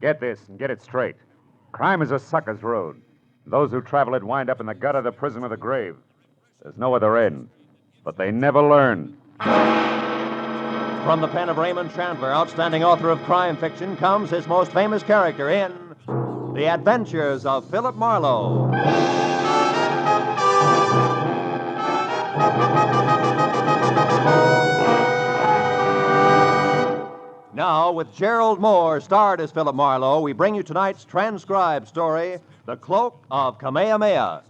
Get this and get it straight. Crime is a sucker's road. Those who travel it wind up in the gutter, the prison, or the grave. There's no other end. But they never learn. From the pen of Raymond Chandler, outstanding author of crime fiction, comes his most famous character in The Adventures of Philip Marlowe. Now, with Gerlad Mohr starred as Philip Marlowe, we bring you tonight's transcribed story, The Cloak of Kamehameha.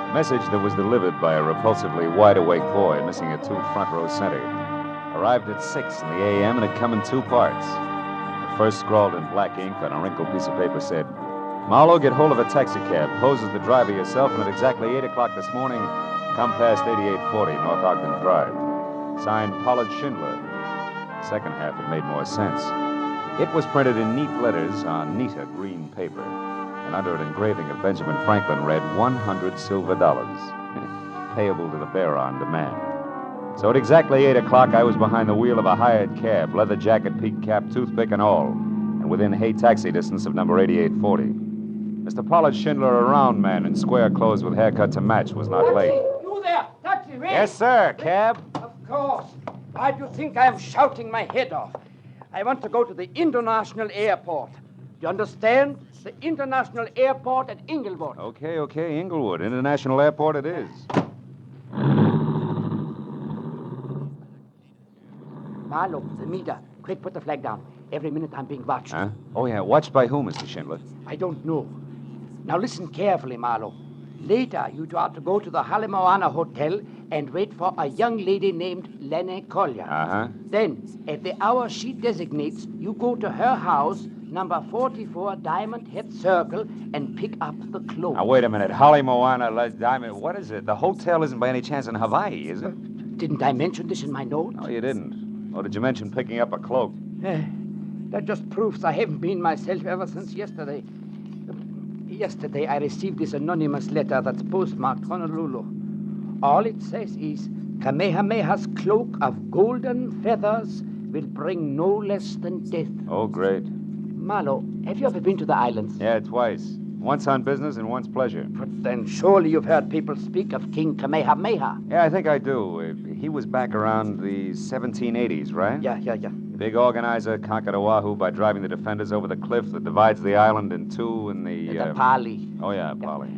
A message that was delivered by a repulsively wide-awake boy missing a tooth front row center. Arrived at 6 in the a.m. and had come in two parts. The first, scrawled in black ink on a wrinkled piece of paper, said, Marlowe, get hold of a taxicab. Pose as the driver yourself, and at exactly 8 o'clock this morning, come past 8840 North Ogden Drive. Signed, Pollard Schindler. The second half had made more sense. It was printed in neat letters on neater green paper, and under an engraving of Benjamin Franklin read 100 silver dollars, payable to the bearer on demand. So at exactly 8 o'clock, I was behind the wheel of a hired cab, leather jacket, peak cap, toothpick, and all, and within hay taxi distance of number 8840. Mr. Pollard Schindler, a round man in square clothes with haircut to match, was not late. You there! Taxi, wait! Yes, sir. Cab? Of course. Why do you think I am shouting my head off? I want to go to the international airport. Do you understand? The international airport at Inglewood. Okay, Inglewood. International Airport it is. Marlowe, the meter. Quick, put the flag down. Every minute I'm being watched. Huh? Oh, yeah. Watched by whom, Mr. Schindler? I don't know. Now listen carefully, Marlowe. Later, you are to go to the Kamehameha Hotel and wait for a young lady named Lene Collier. Uh-huh. Then, at the hour she designates, you go to her house, number 44 Diamond Head Circle, and pick up the cloak. Now, wait a minute. Holly Moana, Les Diamond. What is it? The hotel isn't by any chance in Hawaii, is it? Didn't I mention this in my note? No, you didn't. Or did you mention picking up a cloak? That just proves I haven't been myself ever since yesterday. Yesterday, I received this anonymous letter that's postmarked Honolulu. All it says is, Kamehameha's cloak of golden feathers will bring no less than death. Oh, great. Marlowe, have you ever been to the islands? Yeah, twice. Once on business and once pleasure. But then surely you've heard people speak of King Kamehameha. Yeah, I think I do. He was back around the 1780s, right? Yeah. Big organizer, conquered Oahu by driving the defenders over the cliff that divides the island in two in the... The Pali. Oh, yeah, Pali.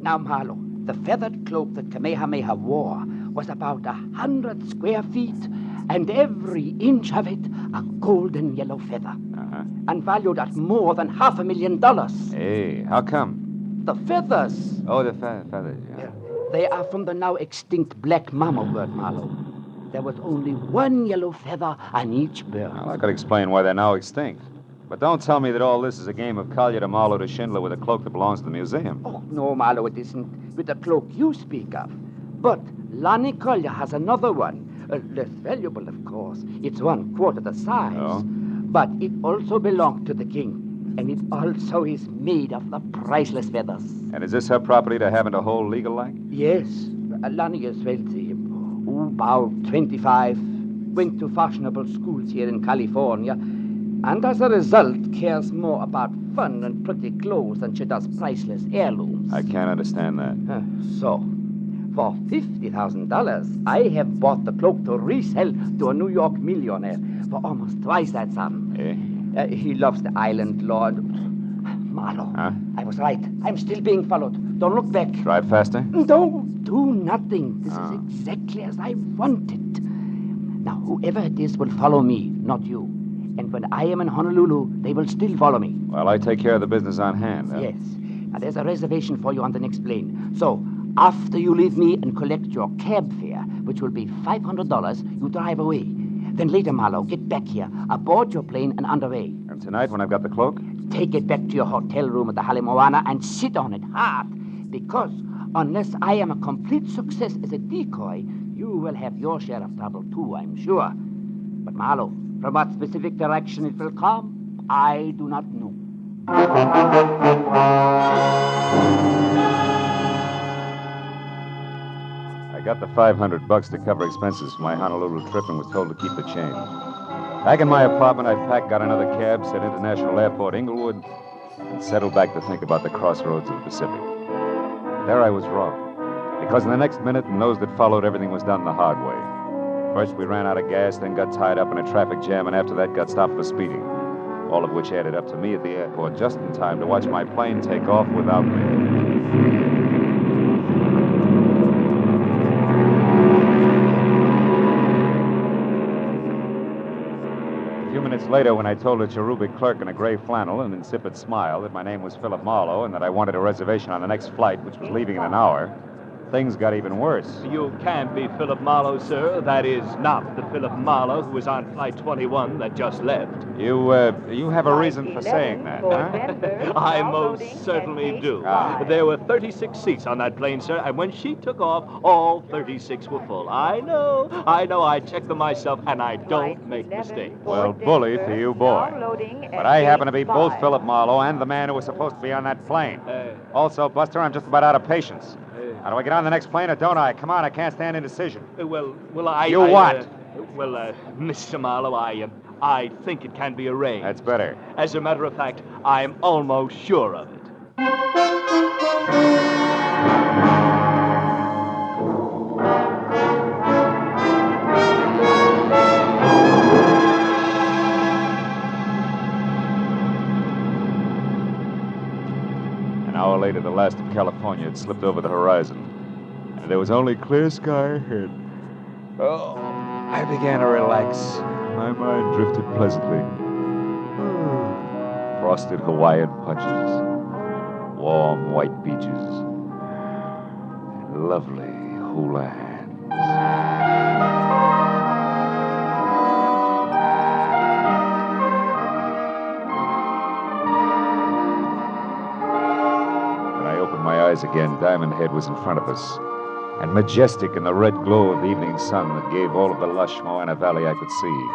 Now, Marlowe, the feathered cloak that Kamehameha wore was about 100 square feet, and every inch of it a golden yellow feather. Uh-huh. And valued at more than $500,000. Hey, how come? The feathers. Oh, the feathers, yeah. They are from the now extinct black mama bird, Marlowe. There was only one yellow feather on each bird. Well, I could explain why they're now extinct. But don't tell me that all this is a game of Collier to Marlowe to Schindler with a cloak that belongs to the museum. Oh, no, Marlowe, it isn't with the cloak you speak of. But Lani Collier has another one. Less valuable, of course. It's 1/4 the size. Oh? But it also belonged to the king. And it also is made of the priceless feathers. And is this her property to have and to hold legal like? Yes. Lani is wealthy. About 25. Went to fashionable schools here in California. And as a result, cares more about fun and pretty clothes than she does priceless heirlooms. I can't understand that. So, for $50,000, I have bought the cloak to resell to a New York millionaire for almost twice that sum. Eh? He loves the island, Lord. Marlowe, Huh? I was right. I'm still being followed. Don't look back. Drive faster? Don't do nothing. This is exactly as I want it. Now, whoever it is will follow me, not you. And when I am in Honolulu, they will still follow me. Well, I take care of the business on hand. Huh? Yes. Now, there's a reservation for you on the next plane. So, after you leave me and collect your cab fare, which will be $500, you drive away. Then later, Marlowe, get back here, aboard your plane and underway. And tonight, when I've got the cloak? Take it back to your hotel room at the Kamehameha and sit on it hard. Because unless I am a complete success as a decoy, you will have your share of trouble too, I'm sure. But Marlowe, from what specific direction it will come, I do not know. I got the $500 to cover expenses for my Honolulu trip and was told to keep the change. Back in my apartment, I packed, got another cab, said International Airport, Inglewood, and settled back to think about the crossroads of the Pacific. There I was wrong, because in the next minute and those that followed, everything was done the hard way. First, we ran out of gas, then got tied up in a traffic jam, and after that got stopped for speeding. All of which added up to me at the airport just in time to watch my plane take off without me. A few minutes later, when I told a cherubic clerk in a gray flannel and insipid smile that my name was Philip Marlowe and that I wanted a reservation on the next flight, which was leaving in an hour, things got even worse. You can't be Philip Marlowe, sir. That is not the Philip Marlowe who was on Flight 21 that just left. You have a reason for saying that, huh? I most certainly do. Ah. There were 36 seats on that plane, sir, and when she took off, all 36 were full. I know. I checked them myself, and I don't make mistakes. Well, bully for you, boy. But I happen to be both Philip Marlowe and the man who was supposed to be on that plane. Also, Buster, I'm just about out of patience. How do I get on the next plane or don't I? Come on, I can't stand indecision. Well, You what? Mr. Marlowe, I think it can be arranged. That's better. As a matter of fact, I'm almost sure of it. An hour later, the last of California had slipped over the horizon, and there was only clear sky ahead. Oh, I began to relax. My mind drifted pleasantly. Frosted Hawaiian punches, warm white beaches, and lovely hula hands. My eyes again, Diamond Head was in front of us, and majestic in the red glow of the evening sun that gave all of the lush Moana Valley I could see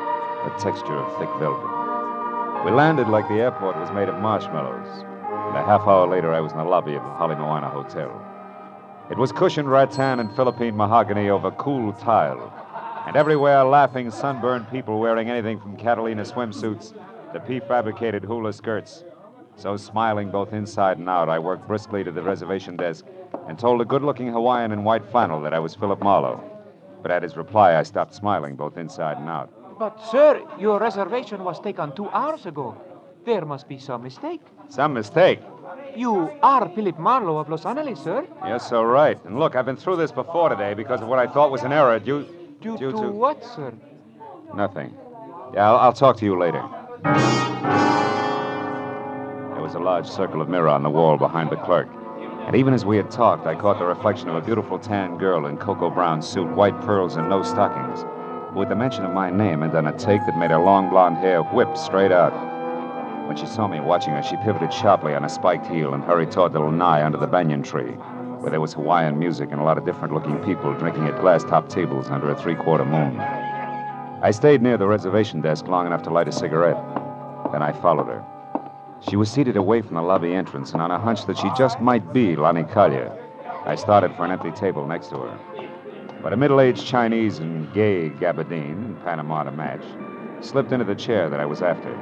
the texture of thick velvet. We landed like the airport was made of marshmallows, and a half hour later I was in the lobby of the Holly Moana Hotel. It was cushioned rattan and Philippine mahogany over cool tile, and everywhere laughing, sunburned people wearing anything from Catalina swimsuits to prefabricated hula skirts. So smiling both inside and out, I worked briskly to the reservation desk and told a good-looking Hawaiian in white flannel that I was Philip Marlowe. But at his reply, I stopped smiling both inside and out. But, sir, your reservation was taken 2 hours ago. There must be some mistake. Some mistake? You are Philip Marlowe of Los Angeles, sir. Yes, so right. And look, I've been through this before today because of what I thought was an error due to what, sir? Nothing. Yeah, I'll talk to you later. There was a large circle of mirror on the wall behind the clerk. And even as we had talked, I caught the reflection of a beautiful tan girl in cocoa brown suit, white pearls, and no stockings, who at the mention of my name had done a take that made her long blonde hair whip straight out. When she saw me watching her, she pivoted sharply on a spiked heel and hurried toward the lanai under the banyan tree, where there was Hawaiian music and a lot of different-looking people drinking at glass-topped tables under a three-quarter moon. I stayed near the reservation desk long enough to light a cigarette. Then I followed her. She was seated away from the lobby entrance, and on a hunch that she just might be Lani Kalia, I started for an empty table next to her. But a middle-aged Chinese in gay gabardine, and Panama to match, slipped into the chair that I was after.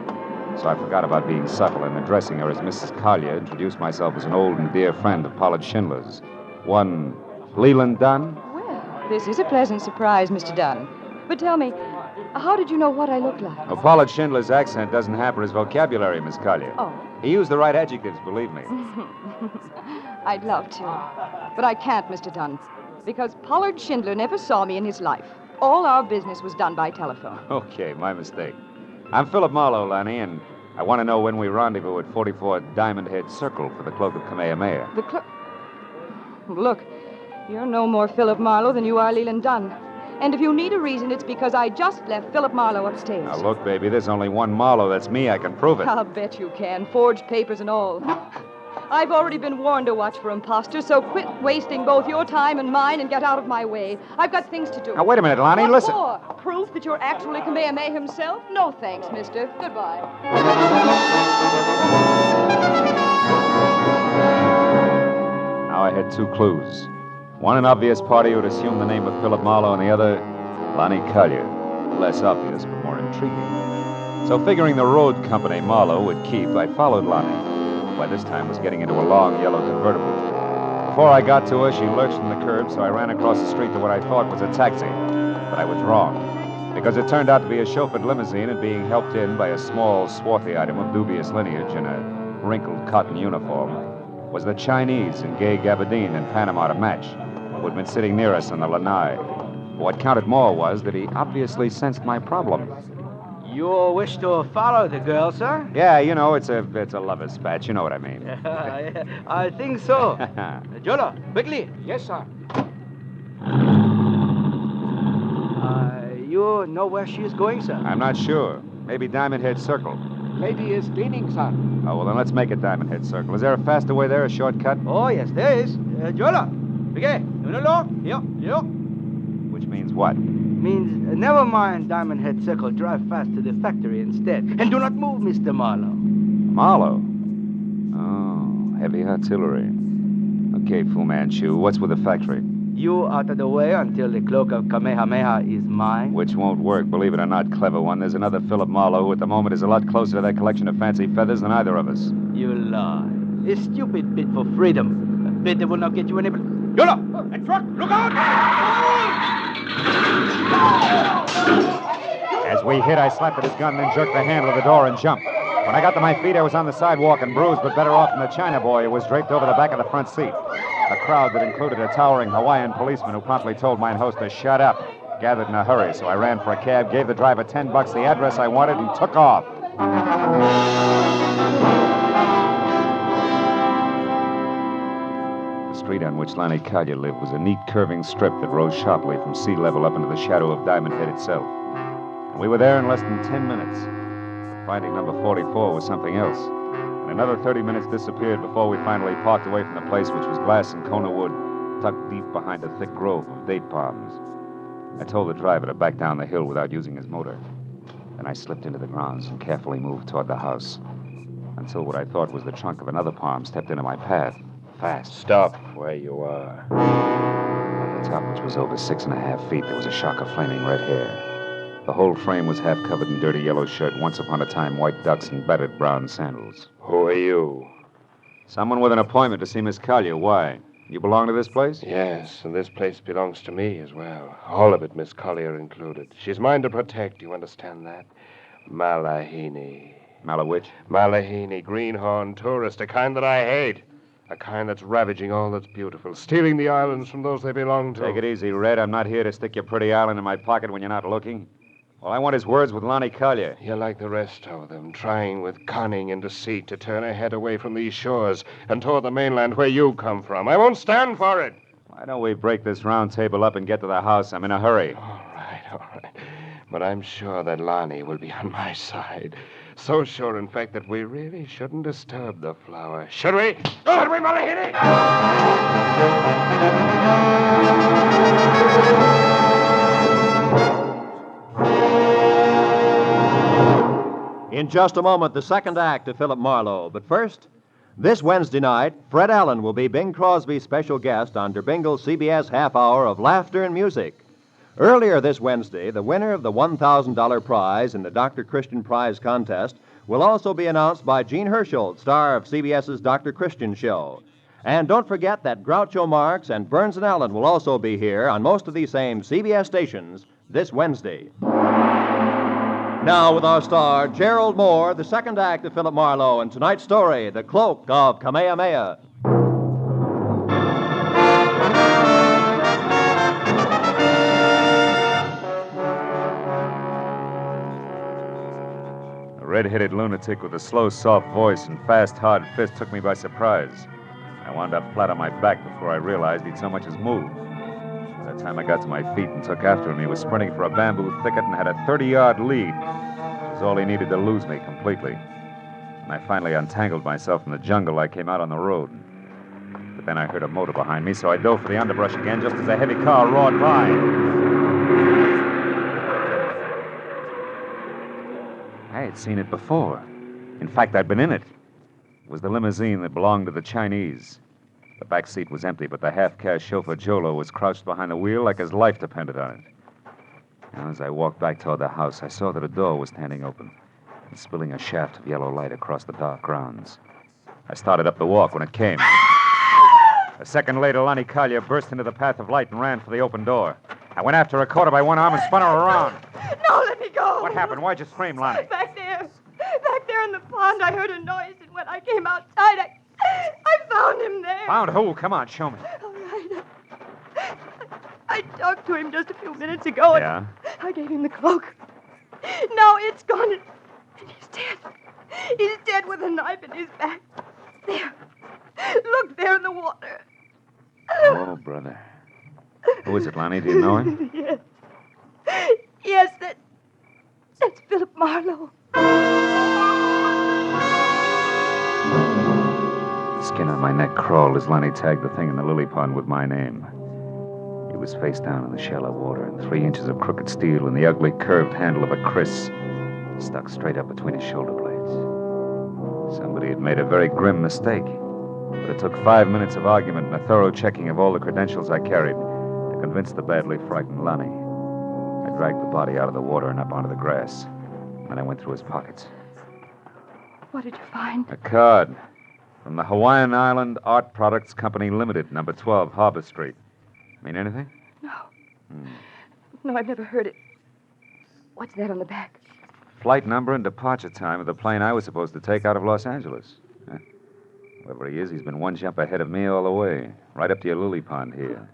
So I forgot about being subtle and addressing her as Mrs. Collier, introduced myself as an old and dear friend of Pollard Schindler's. One Leland Dunn. Well, this is a pleasant surprise, Mr. Dunn. But tell me, how did you know what I look like? Well, Pollard Schindler's accent doesn't hamper his vocabulary, Miss Collier. Oh. He used the right adjectives, believe me. I'd love to. But I can't, Mr. Dunn, because Pollard Schindler never saw me in his life. All our business was done by telephone. Okay, my mistake. I'm Philip Marlowe, Lanny, and I want to know when we rendezvous at 44 Diamond Head Circle for the Cloak of Kamehameha. The cloak? Look, you're no more Philip Marlowe than you are Leland Dunn. And if you need a reason, it's because I just left Philip Marlowe upstairs. Now, look, baby, there's only one Marlowe. That's me. I can prove it. I'll bet you can. Forged papers and all. I've already been warned to watch for imposters, so quit wasting both your time and mine and get out of my way. I've got things to do. Now, wait a minute, Lonnie. What Listen. for? Proof that you're actually Kamehameha himself? No thanks, mister. Goodbye. had two clues. One, an obvious party who had assumed the name of Philip Marlowe, and the other, Lonnie Collier. Less obvious, but more intriguing. So figuring the road company Marlowe would keep, I followed Lonnie. By this time was getting into a long yellow convertible. Before I got to her, she lurched from the curb, so I ran across the street to what I thought was a taxi. But I was wrong, because it turned out to be a chauffeured limousine and being helped in by a small, swarthy item of dubious lineage in a wrinkled cotton uniform was the Chinese in gay gabardine and Panama to match, who had been sitting near us on the lanai. What counted more was that he obviously sensed my problem. You wish to follow the girl, sir? Yeah, you know, it's a lover's spat. You know what I mean. I think so. Jola, quickly. Yes, sir. You know where she is going, sir? I'm not sure. Maybe Diamond Head Circle. Lady is cleaning, sir. Oh, well, then let's make it Diamond Head Circle. Is there a faster way there, a shortcut? Oh, yes, there is. Jola, begin. Yo. Which means what? Means never mind Diamond Head Circle. Drive fast to the factory instead. And do not move, Mr. Marlowe. Marlowe? Oh, heavy artillery. Okay, Fu Manchu, what's with the factory? You out of the way until the cloak of Kamehameha is mine. Which won't work, believe it or not, clever one. There's another Philip Marlowe who at the moment is a lot closer to that collection of fancy feathers than either of us. You lie. A stupid bid for freedom. A bid that will not get you any... Yola! That truck! Look out! As we hit, I slapped at his gun, then jerked the handle of the door and jumped. When I got to my feet, I was on the sidewalk and bruised, but better off than the China boy who was draped over the back of the front seat. A crowd that included a towering Hawaiian policeman who promptly told mine host to shut up gathered in a hurry, so I ran for a cab, gave the driver $10, the address I wanted, and took off. The street on which Lonnie Collier lived was a neat curving strip that rose sharply from sea level up into the shadow of Diamond Head itself. And we were there in less than 10 minutes. Finding number 44 was something else. And another 30 minutes disappeared before we finally parked away from the place, which was glass and Kona wood, tucked deep behind a thick grove of date palms. I told the driver to back down the hill without using his motor. Then I slipped into the grounds and carefully moved toward the house, until what I thought was the trunk of another palm stepped into my path, fast. Stop where you are. At the top, which was over 6.5 feet, there was a shock of flaming red hair. The whole frame was half covered in dirty yellow shirt, once upon a time white ducks and battered brown sandals. Who are you? Someone with an appointment to see Miss Collier. Why? You belong to this place? Yes, and this place belongs to me as well. All of it, Miss Collier included. She's mine to protect, you understand that? Malahini. Malawitch? Malahini, greenhorn tourist, a kind that I hate. A kind that's ravaging all that's beautiful, stealing the islands from those they belong to. Take it easy, Red. I'm not here to stick your pretty island in my pocket when you're not looking. All I want is words with Lonnie Collier. You're like the rest of them, trying with cunning and deceit to turn her head away from these shores and toward the mainland where you come from. I won't stand for it. Why don't we break this round table up and get to the house? I'm in a hurry. All right. But I'm sure that Lonnie will be on my side. So sure, in fact, that we really shouldn't disturb the flower. Should we? Should we, Malahini? In just a moment, the second act of Philip Marlowe. But first, this Wednesday night, Fred Allan will be Bing Crosby's special guest on Der Bingle's CBS half hour of laughter and music. Earlier this Wednesday, the winner of the $1,000 prize in the Dr. Christian Prize contest will also be announced by Gene Herschel, star of CBS's Dr. Christian Show. And don't forget that Groucho Marx and Burns and Allen will also be here on most of these same CBS stations this Wednesday. Now with our star, Gerlad Mohr, the second act of Philip Marlowe, and tonight's story, The Cloak of Kamehameha. A red-headed lunatic with a slow, soft voice and fast, hard fist took me by surprise. I wound up flat on my back before I realized he'd so much as moved. By the time I got to my feet and took after him, he was sprinting for a bamboo thicket and had a 30-yard lead. It was all he needed to lose me completely. When I finally untangled myself from the jungle, I came out on the road. But then I heard a motor behind me, so I dove for the underbrush again just as a heavy car roared by. I had seen it before. In fact, I'd been in it. It was the limousine that belonged to the Chinese. The back seat was empty, but the half-caste chauffeur Jolo was crouched behind the wheel like his life depended on it. Now, as I walked back toward the house, I saw that a door was standing open and spilling a shaft of yellow light across the dark grounds. I started up the walk when it came. A second later, Lonnie Collier burst into the path of light and ran for the open door. I went after her, caught her by one arm, and spun her around. No, let me go. What happened? Why'd you scream, Lonnie? Back there in the pond, I heard a noise, and when I came outside, I found him there. Found who? Come on, show me. All right. I talked to him just a few minutes ago, Yeah? and I gave him the cloak. Now it's gone, and he's dead. He's dead with a knife in his back. There. Look, there in the water. Oh, brother. Who is it, Lonnie? Do you know him? Yes. Yes, that's Philip Marlowe. The skin on my neck crawled as Lonnie tagged the thing in the lily pond with my name. He was face down in the shallow water, and 3 inches of crooked steel and the ugly curved handle of a kriss stuck straight up between his shoulder blades. Somebody had made a very grim mistake, but it took 5 minutes of argument and a thorough checking of all the credentials I carried to convince the badly frightened Lonnie. I dragged the body out of the water and up onto the grass. Then I went through his pockets. What did you find? A card from the Hawaiian Island Art Products Company Limited, number 12, Harbor Street. Mean anything? No. No, I've never heard it. What's that on the back? Flight number and departure time of the plane I was supposed to take out of Los Angeles. Whoever he is, he's been one jump ahead of me all the way, right up to your lily pond here.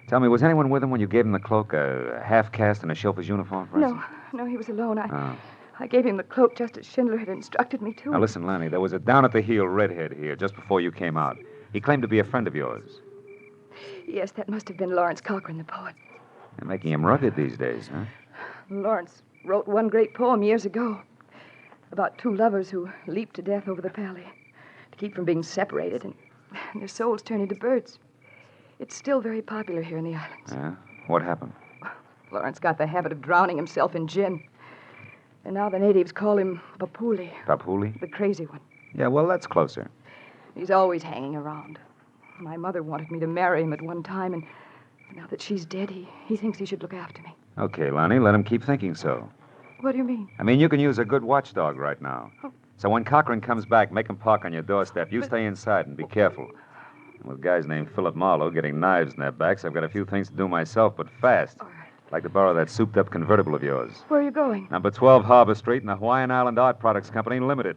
Tell me, was anyone with him when you gave him the cloak? A half-caste in a chauffeur's uniform, for instance? No, he was alone. Oh. I gave him the cloak just as Schindler had instructed me to. Now, listen, Lanny, there was a down-at-the-heel redhead here just before you came out. He claimed to be a friend of yours. Yes, that must have been Lawrence Cochran, the poet. They're making him rugged these days, huh? Lawrence wrote one great poem years ago about 2 lovers who leaped to death over the valley to keep from being separated, and their souls turned into birds. It's still very popular here in the islands. Yeah? What happened? Lawrence got the habit of drowning himself in gin. And now the natives call him Papuli. Papuli? The crazy one. Yeah, well, that's closer. He's always hanging around. My mother wanted me to marry him at one time, and now that she's dead, he thinks he should look after me. Okay, Lonnie, let him keep thinking so. What do you mean? I mean, you can use a good watchdog right now. Oh. So when Cochran comes back, make him park on your doorstep. You stay inside and be careful. And with guys named Philip Marlowe getting knives in their backs, I've got a few things to do myself, but fast. All right. I'd like to borrow that souped-up convertible of yours. Where are you going? Number 12 Harbor Street in the Hawaiian Island Art Products Company Limited.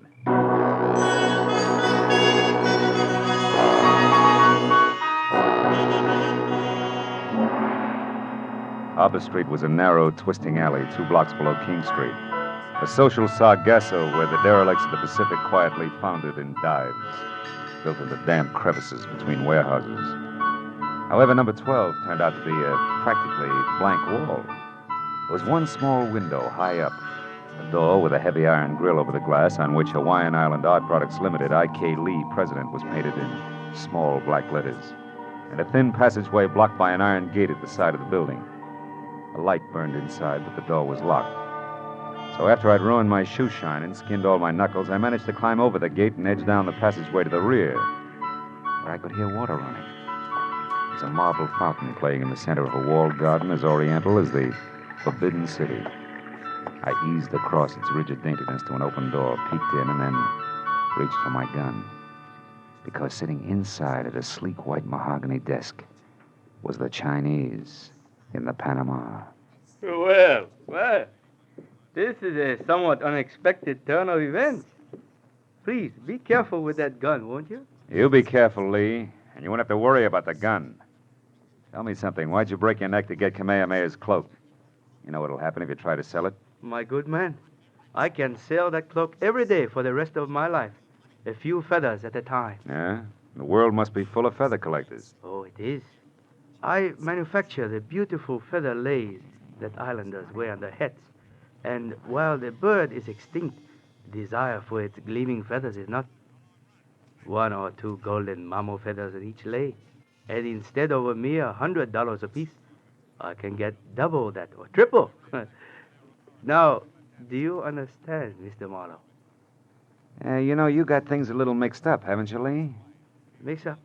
Harbor Street was a narrow, twisting alley 2 blocks below King Street. A social sargasso where the derelicts of the Pacific quietly foundered in dives, built into damp crevices between warehouses. However, number 12 turned out to be a practically blank wall. There was one small window high up, a door with a heavy iron grill over the glass on which Hawaiian Island Art Products Limited, I.K. Lee, President, was painted in small black letters, and a thin passageway blocked by an iron gate at the side of the building. A light burned inside, but the door was locked. So after I'd ruined my shoe shine and skinned all my knuckles, I managed to climb over the gate and edge down the passageway to the rear, where I could hear water running. There's a marble fountain playing in the center of a walled garden as oriental as the Forbidden City. I eased across its rigid daintiness to an open door, peeked in, and then reached for my gun. Because sitting inside at a sleek white mahogany desk was the Chinese in the Panama. Well, this is a somewhat unexpected turn of events. Please, be careful with that gun, won't you? You be careful, Lee, and you won't have to worry about the gun. Tell me something. Why'd you break your neck to get Kamehameha's cloak? You know what'll happen if you try to sell it? My good man, I can sell that cloak every day for the rest of my life. A few feathers at a time. Yeah? The world must be full of feather collectors. Oh, it is. I manufacture the beautiful feather lace that islanders wear on their hats. And while the bird is extinct, the desire for its gleaming feathers is not. 1 or 2 golden mamo feathers in each lay. And instead of a mere $100 apiece, I can get double that or triple. Now, do you understand, Mr. Marlowe? You know, you got things a little mixed up, haven't you, Lee? Mix up?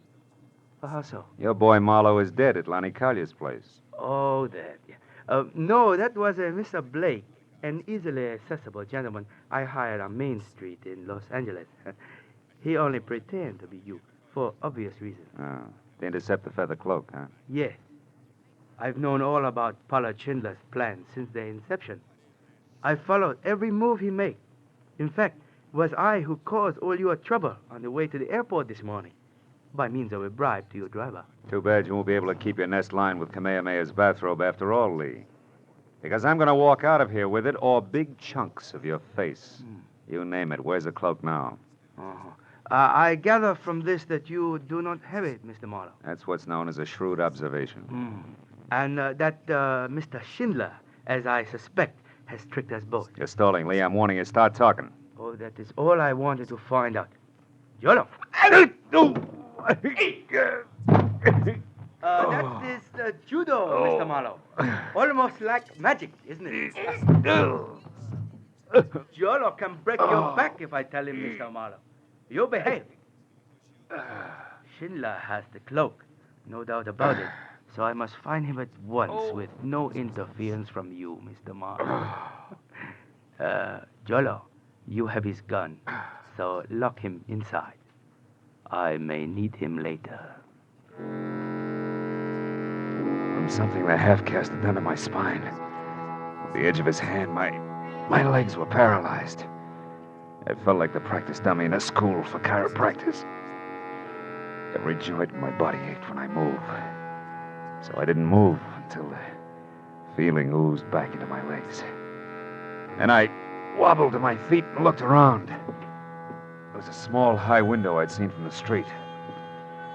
How so? Your boy Marlowe is dead at Lonnie Collier's place. Oh, that. Yeah. No, that was Mr. Blake, an easily accessible gentleman I hired on Main Street in Los Angeles. He only pretended to be you, for obvious reasons. Oh, to intercept the feather cloak, huh? Yes. I've known all about Pollard Schindler's plans since their inception. I followed every move he made. In fact, it was I who caused all your trouble on the way to the airport this morning, by means of a bribe to your driver. Too bad you won't be able to keep your nest lined with Kamehameha's bathrobe after all, Lee. Because I'm going to walk out of here with it or big chunks of your face. You name it. Where's the cloak now? Uh-huh. I gather from this that you do not have it, Mr. Marlowe. That's what's known as a shrewd observation. And that Mr. Schindler, as I suspect, has tricked us both. You're stalling, Lee. I'm warning you. Start talking. Oh, that is all I wanted to find out. Yolo! That is judo, Mr. Marlowe. Almost like magic, isn't it? Jolo can break your back if I tell him, Mr. Marlowe. You behave. Schindler has the cloak, no doubt about it. So I must find him at once with no interference from you, Mr. Marlowe. Jolo, you have his gun, so lock him inside. I may need him later. From something the half-caste had done to my spine. With the edge of his hand, my legs were paralyzed. I felt like the practice dummy in a school for chiropractors. Every joint in my body ached when I moved. So I didn't move until the feeling oozed back into my legs. Then I wobbled to my feet and looked around. There was a small, high window I'd seen from the street.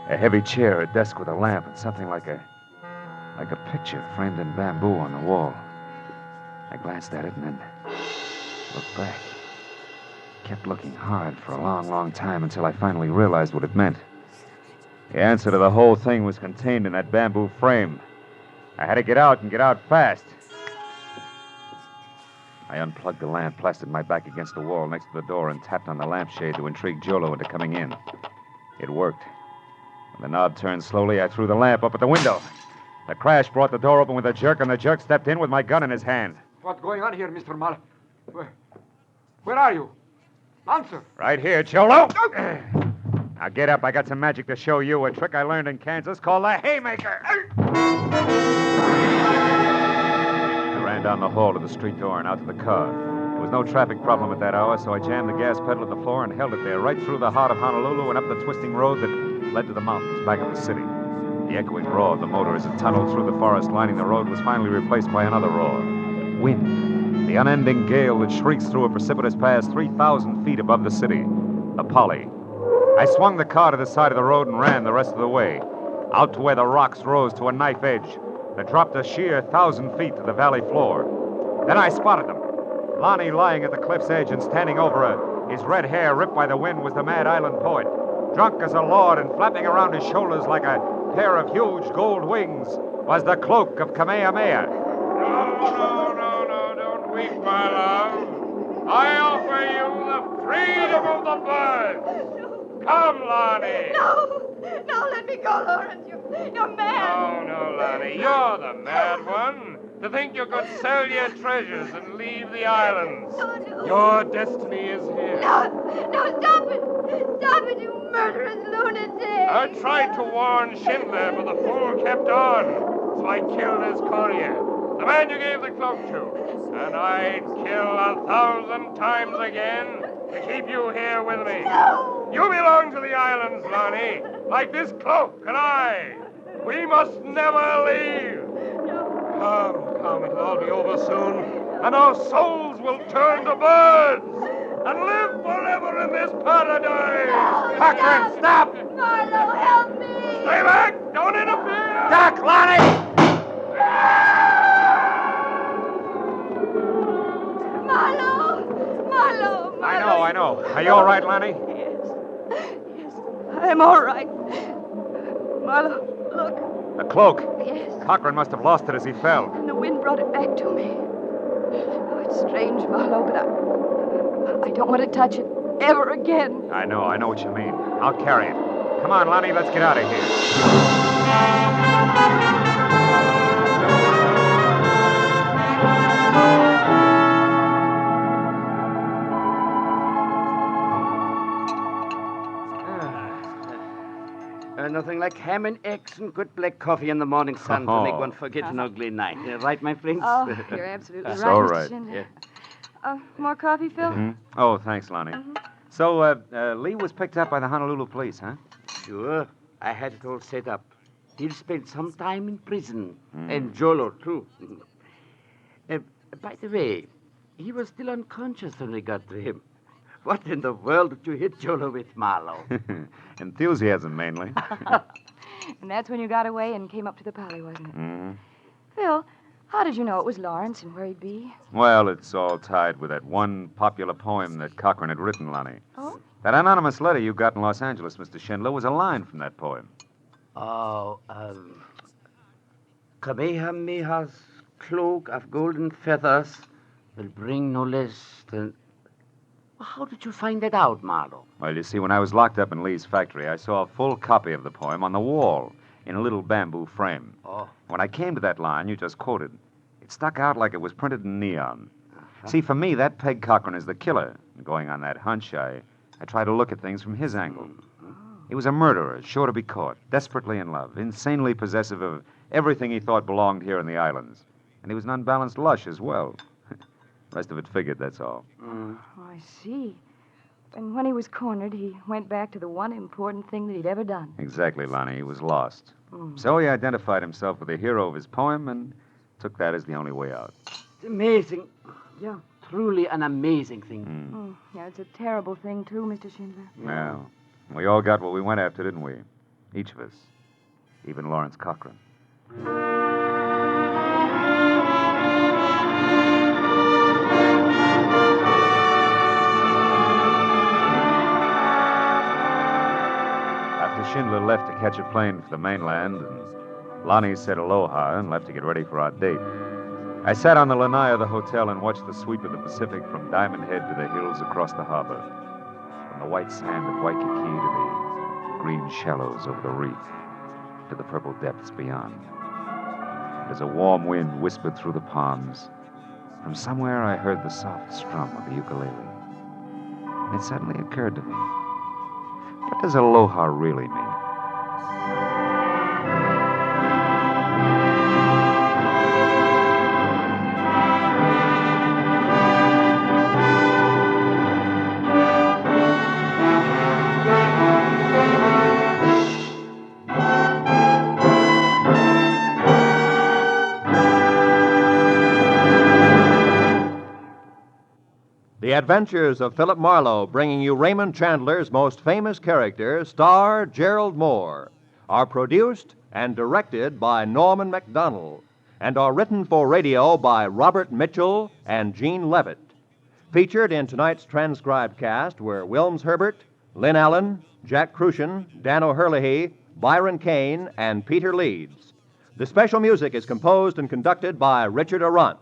A heavy chair, a desk with a lamp, and something like a picture framed in bamboo on the wall. I glanced at it and then looked back. Kept looking hard for a long, long time until I finally realized what it meant. The answer to the whole thing was contained in that bamboo frame. I had to get out and get out fast. I unplugged the lamp, plastered my back against the wall next to the door, and tapped on the lampshade to intrigue Jolo into coming in. It worked. When the knob turned slowly, I threw the lamp up at the window. The crash brought the door open with a jerk, and the jerk stepped in with my gun in his hand. What's going on here, Mr. Marlowe? Where are you? Answer. Right here, Jolo. Now get up. I got some magic to show you. A trick I learned in Kansas called the haymaker. I ran down the hall to the street door and out to the car. There was no traffic problem at that hour, so I jammed the gas pedal to the floor and held it there right through the heart of Honolulu and up the twisting road that led to the mountains back of the city. The echoing roar of the motor as it tunneled through the forest lining the road was finally replaced by another roar. Wind. The unending gale that shrieks through a precipitous pass 3,000 feet above the city. The Polly. I swung the car to the side of the road and ran the rest of the way, out to where the rocks rose to a knife edge that dropped a sheer 1,000 feet to the valley floor. Then I spotted them. Lonnie lying at the cliff's edge and standing over her, his red hair ripped by the wind, was the mad island poet. Drunk as a lord and flapping around his shoulders like a pair of huge gold wings was the cloak of Kamehameha. No, don't weep, my love. I offer you the freedom of the bird. Come, Lonnie. No, let me go, Lawrence. You're mad. No, Lonnie, you're the mad one. To think you could sell your treasures and leave the islands. No. Your destiny is here. No, stop it. Stop it, you murderous lunatic. I tried to warn Schindler, but the fool kept on. So I killed his courier, the man you gave the cloak to. And I'd kill 1,000 times again to keep you here with me. No. You belong to the islands, Lonnie, like this cloak and I. We must never leave. Come, it'll all be over soon, and our souls will turn to birds and live forever in this paradise. Cochran, stop! Marlowe, help me. Stay back! Don't interfere! Duck, Lonnie! Marlowe. I know. Are you all right, Lonnie? Yes, I'm all right. Marlowe, look. The cloak. Yes. Cochran must have lost it as he fell. And the wind brought it back to me. Oh, it's strange, Marlowe, but I don't want to touch it ever again. I know what you mean. I'll carry it. Come on, Lonnie, let's get out of here. Nothing like ham and eggs and good black coffee in the morning sun to make one forget an ugly night. Right, my friends? Oh, you're absolutely That's right, all Mr. right. Schindler. More coffee, Phil? Mhm. Oh, thanks, Lonnie. So, Lee was picked up by the Honolulu police, huh? Sure. I had it all set up. He'll spend some time in prison. And Jolo, too. By the way, he was still unconscious when we got to him. What in the world did you hit Jolo with, Marlowe? Enthusiasm, mainly. And that's when you got away and came up to the Pally, wasn't it? Mm-hmm. Phil, how did you know it was Lawrence and where he'd be? Well, it's all tied with that one popular poem that Cochran had written, Lonnie. Oh? That anonymous letter you got in Los Angeles, Mr. Schindler, was a line from that poem. Oh, Kamehameha's cloak of golden feathers will bring no less than... How did you find that out, Marlowe? Well, you see, when I was locked up in Lee's factory, I saw a full copy of the poem on the wall in a little bamboo frame. Oh. When I came to that line you just quoted, it stuck out like it was printed in neon. See, for me, that Peg Cochran is the killer. Going on that hunch, I try to look at things from his angle. He was a murderer, sure to be caught, desperately in love, insanely possessive of everything he thought belonged here in the islands. And he was an unbalanced lush as well. The rest of it figured, that's all. Oh, I see. And when he was cornered, he went back to the one important thing that he'd ever done. Exactly, Lonnie. He was lost. So he identified himself with the hero of his poem and took that as the only way out. It's amazing. Yeah, truly an amazing thing. Yeah, it's a terrible thing, too, Mr. Schindler. Well, we all got what we went after, didn't we? Each of us. Even Lawrence Cochran. Schindler left to catch a plane for the mainland, and Lonnie said aloha and left to get ready for our date. I sat on the lanai of the hotel and watched the sweep of the Pacific from Diamond Head to the hills across the harbor, from the white sand of Waikiki to the green shallows over the reef, to the purple depths beyond. As a warm wind whispered through the palms, from somewhere I heard the soft strum of the ukulele. And it suddenly occurred to me, what does aloha really mean? The Adventures of Philip Marlowe, bringing you Raymond Chandler's most famous character, star Gerlad Mohr, are produced and directed by Norman Macdonnell and are written for radio by Robert Mitchell and Gene Levitt. Featured in tonight's transcribed cast were Wilms Herbert, Lynn Allan, Jack Crucian, Dan O'Herlihy, Byron Kane, and Peter Leeds. The special music is composed and conducted by Richard Arant.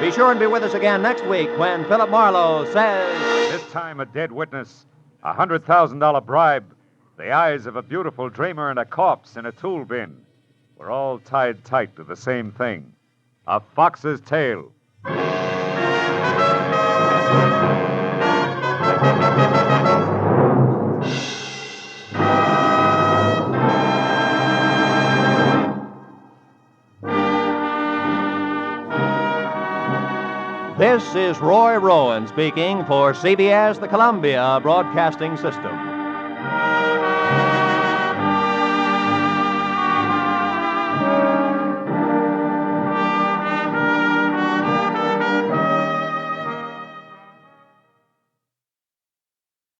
Be sure and be with us again next week when Philip Marlowe says... This time a dead witness, a $100,000 bribe, the eyes of a beautiful dreamer, and a corpse in a tool bin. We're all tied tight to the same thing. A fox's tail. This is Roy Rowan speaking for CBS, the Columbia Broadcasting System.